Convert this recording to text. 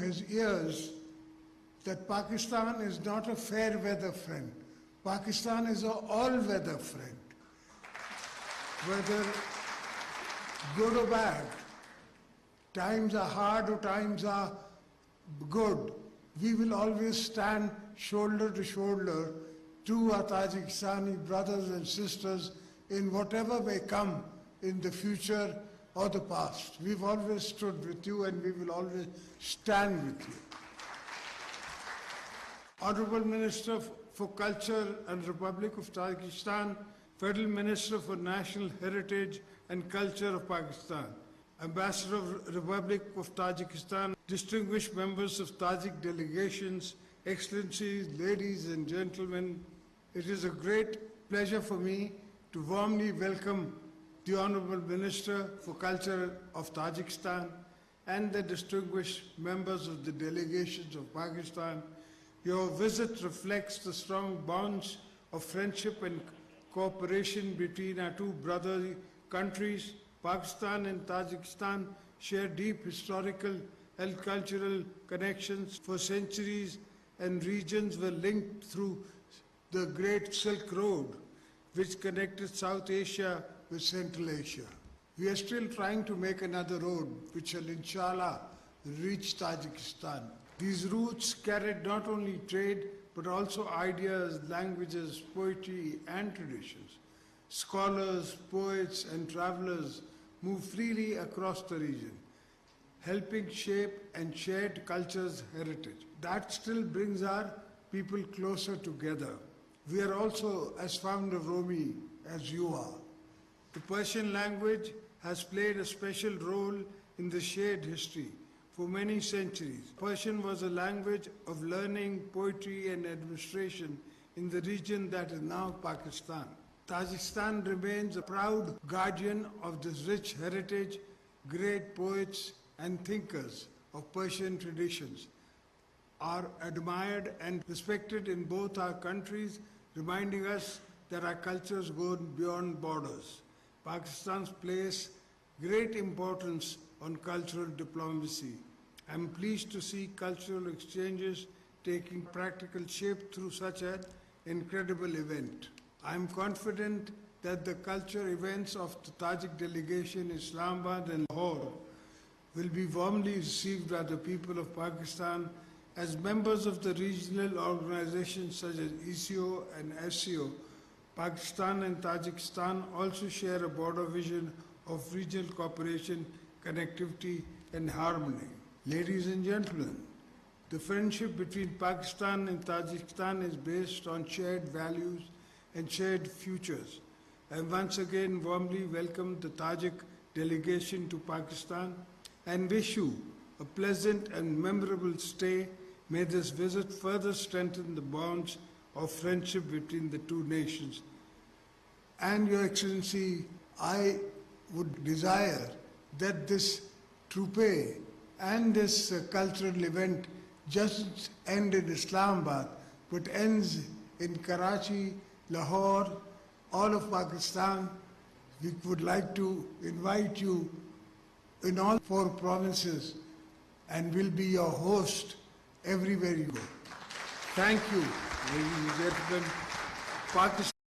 his ears that Pakistan is not a fair weather friend. Pakistan is an all-weather friend. Whether good or bad, times are hard or times are good, we will always stand shoulder to shoulder to our Tajikistani brothers and sisters in whatever may come in the future or the past. We've always stood with you and we will always stand with you. Honorable Minister for Culture and Republic of Tajikistan, Federal Minister for National Heritage and Culture of Pakistan, Ambassador of Republic of Tajikistan, distinguished members of Tajik delegations, Excellencies, ladies and gentlemen, it is a great pleasure for me to warmly welcome the Honorable Minister for Culture of Tajikistan and the distinguished members of the delegations of Pakistan. Your visit reflects the strong bonds of friendship and cooperation between our two brother countries. Pakistan and Tajikistan share deep historical and cultural connections for centuries, and regions were linked through the Great Silk Road, which connected South Asia with Central Asia. We are still trying to make another road, which will inshallah reach Tajikistan. These routes carried not only trade, but also ideas, languages, poetry, and traditions. Scholars, poets, and travelers move freely across the region, helping shape and shared culture's heritage. That still brings our people closer together. We are also as fond of Rumi as you are. The Persian language has played a special role in the shared history for many centuries. Persian was a language of learning, poetry, and administration in the region that is now Pakistan. Tajikistan remains a proud guardian of this rich heritage. Great poets and thinkers of Persian traditions are admired and respected in both our countries, reminding us that our cultures go beyond borders. Pakistan places great importance on cultural diplomacy. I am pleased to see cultural exchanges taking practical shape through such an incredible event. I am confident that the culture events of the Tajik delegation in Islamabad and Lahore will be warmly received by the people of Pakistan. As members of the regional organizations such as ECO and SCO, Pakistan and Tajikistan also share a broader vision of regional cooperation, connectivity, and harmony. Ladies and gentlemen, the friendship between Pakistan and Tajikistan is based on shared values and shared futures. I once again warmly welcome the Tajik delegation to Pakistan and wish you a pleasant and memorable stay. May this visit further strengthen the bonds of friendship between the two nations. And Your Excellency, I would desire that this troupe and this cultural event just end in Islamabad, but ends in Karachi, Lahore, all of Pakistan. We would like to invite you in all 4 provinces and will be your host everywhere you go. Thank you, ladies and gentlemen. Pakistan